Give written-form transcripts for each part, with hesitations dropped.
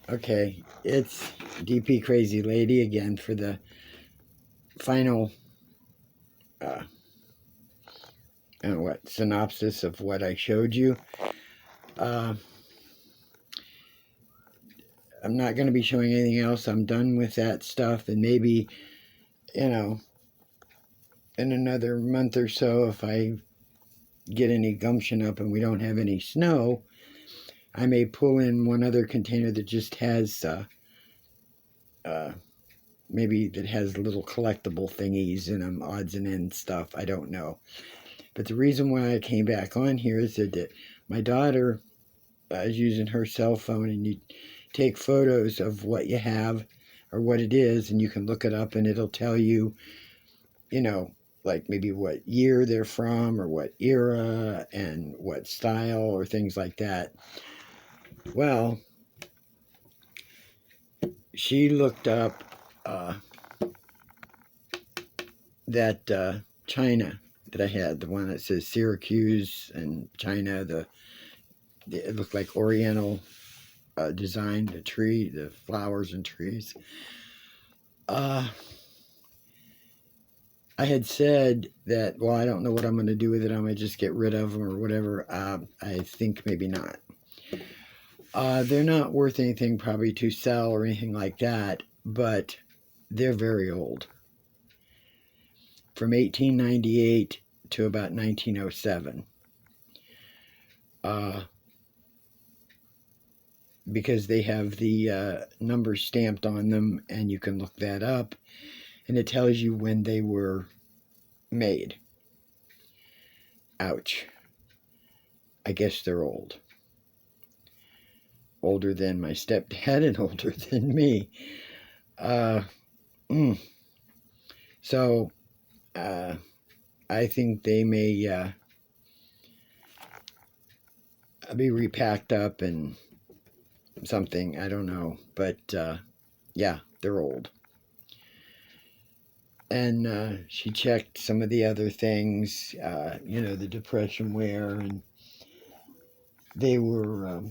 Okay, it's DP Crazy Lady again for the final uh, synopsis of what I showed you. Uh, I'm not going to be showing anything else. I'm done with that stuff, and maybe, you know, in another month or so, if I get any gumption up and we don't have any snow, I may pull in one other container that just has uh, maybe that has little collectible thingies in them, odds and ends stuff. I don't know. But the reason why I came back on here is that my daughter is using her cell phone, and you take photos of what you have or what it is, and you can look it up, and it'll tell you, you know, like maybe what year they're from or what era and what style or things like that. Well, she looked up that China that I had, the one that says Syracuse and China, it looked like Oriental design, the tree, the flowers and trees. I had said that, well, I don't know what I'm going to do with it. I'm going to just get rid of them or whatever. I think maybe not. They're not worth anything probably to sell or anything like that, but they're very old. From 1898 to about 1907. Because they have the numbers stamped on them, and you can look that up, and it tells you when they were made. Ouch. I guess they're old. Older than my stepdad and older than me. Uh, mm. So, I think they may be repacked up and something. I don't know. But, yeah, they're old. And she checked some of the other things, the Depression wear, and they were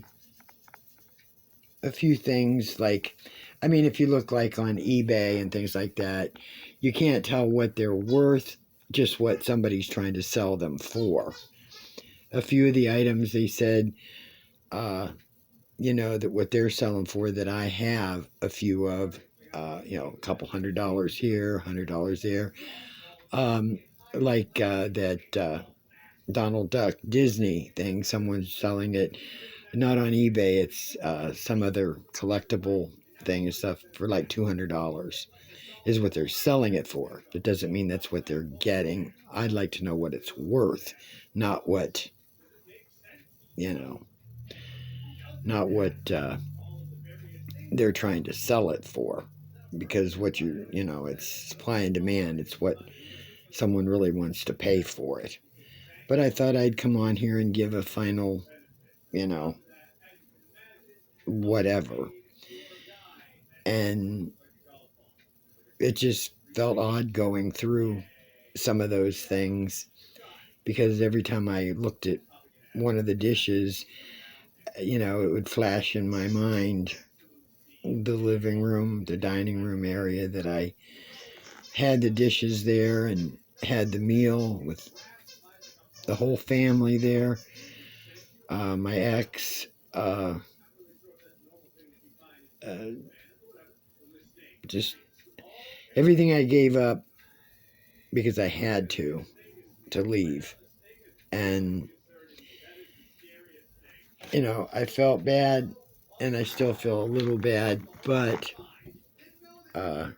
a few things like, I mean, if you look like on eBay and things like that, you can't tell what they're worth, just what somebody's trying to sell them for. A few of the items they said, that what they're selling for that I have a few of, a couple $100 here, $100 there. Like that Donald Duck Disney thing, someone's selling it not on eBay, it's some other collectible thing and stuff for like $200 is what they're selling it for. That doesn't mean that's what they're getting. I'd like to know what it's worth, not what, not what they're trying to sell it for. Because what it's supply and demand. It's what someone really wants to pay for it. But I thought I'd come on here and give a final, whatever. And it just felt odd going through some of those things, because every time I looked at one of the dishes, it would flash in my mind the living room, the dining room area that I had the dishes there and had the meal with the whole family there. My ex, just everything I gave up because I had to leave. And, I felt bad, and I still feel a little bad, but I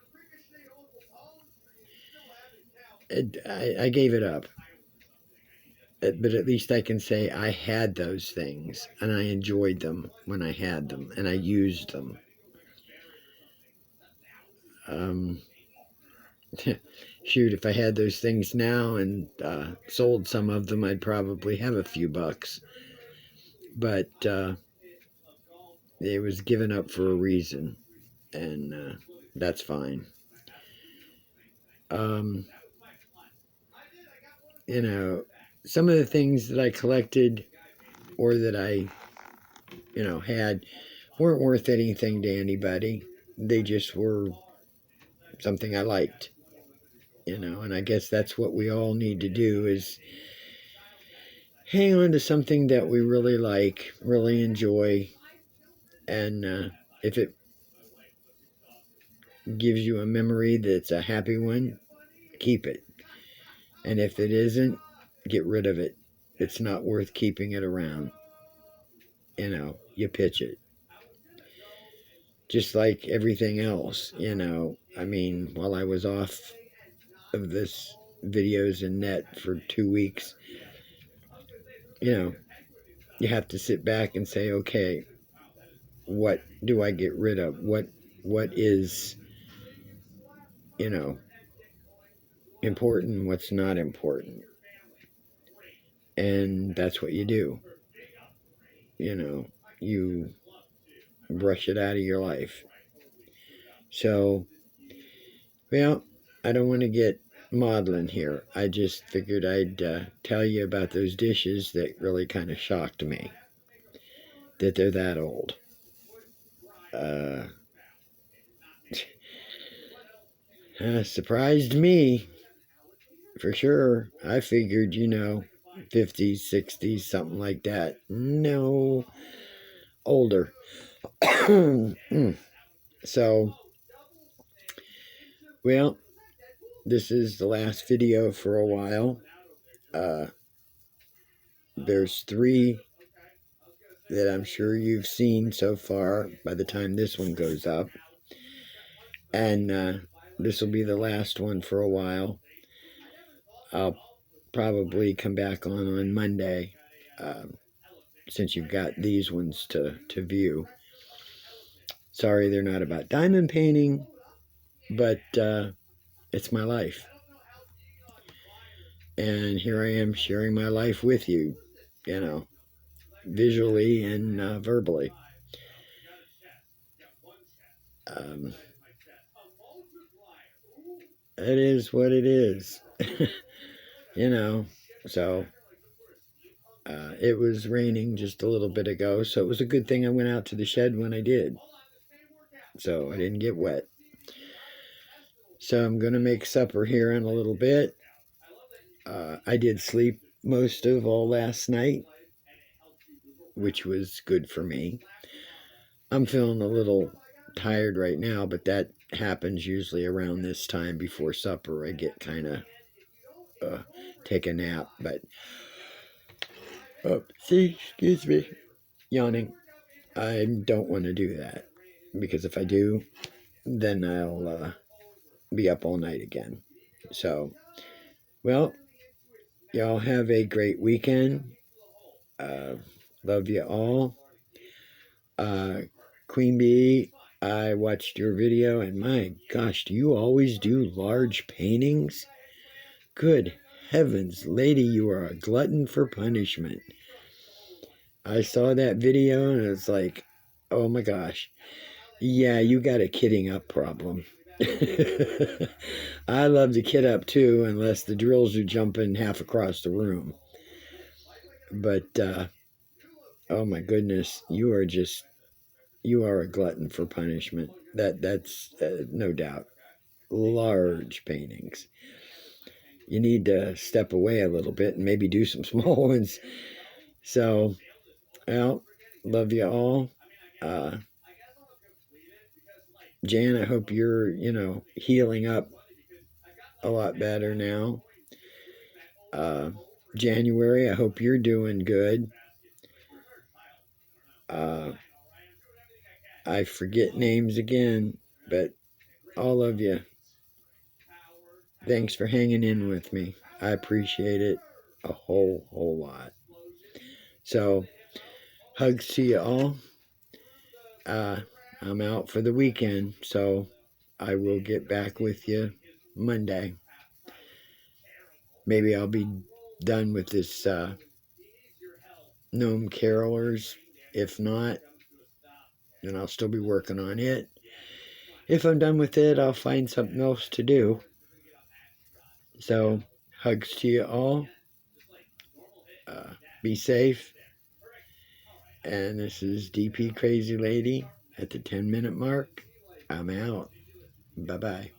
gave it up. But at least I can say I had those things, and I enjoyed them when I had them, and I used them. Shoot, if I had those things now and sold some of them, I'd probably have a few bucks. But it was given up for a reason, and that's fine. Some of the things that I collected or that I, had weren't worth anything to anybody. They just were something I liked, and I guess that's what we all need to do is hang on to something that we really like, really enjoy, and if it gives you a memory that's a happy one, keep it. And if it isn't, get rid of it. It's not worth keeping it around. You pitch it. Just like everything else, I mean, while I was off of this videos and net for 2 weeks, you have to sit back and say, okay, what do I get rid of? What is, important, what's not important? And that's what you do. You brush it out of your life. So, well, I don't want to get maudlin here. I just figured I'd tell you about those dishes that really kind of shocked me, that they're that old. Surprised me, for sure. I figured, 50s, 60s, something like that. No, older. So, well, this is the last video for a while. There's 3 that I'm sure you've seen so far by the time this one goes up. And this will be the last one for a while. I'll probably come back on Monday, since you've got these ones to view. Sorry they're not about diamond painting, but it's my life. And here I am sharing my life with you, visually and verbally. It is what it is. So it was raining just a little bit ago, so it was a good thing I went out to the shed when I did, so I didn't get wet. So I'm going to make supper here in a little bit. I did sleep most of all last night, which was good for me. I'm feeling a little tired right now, but that happens usually around this time before supper. I get kind of take a nap, but see, excuse me, yawning. I don't want to do that, because if I do, then I'll be up all night again. So, well, y'all have a great weekend. Love you all. Queen Bee, I watched your video, and my gosh, do you always do large paintings? Good heavens, lady, you are a glutton for punishment. I saw that video, and it's like, oh my gosh. Yeah, you got a kidding up problem. I love to kid up too, unless the drills are jumping half across the room. But, oh my goodness, you are a glutton for punishment. That's no doubt. Large paintings. You need to step away a little bit and maybe do some small ones. So, well, love you all. Jan, I hope you're, healing up a lot better now. January, I hope you're doing good. I forget names again, but all of you, thanks for hanging in with me. I appreciate it a whole lot. So, hugs to you all. I'm out for the weekend, so I will get back with you Monday. Maybe I'll be done with this Gnome Carolers. If not, then I'll still be working on it. If I'm done with it, I'll find something else to do. So, hugs to you all. Be safe. And this is DP Crazy Lady at the 10-minute mark. I'm out. Bye-bye.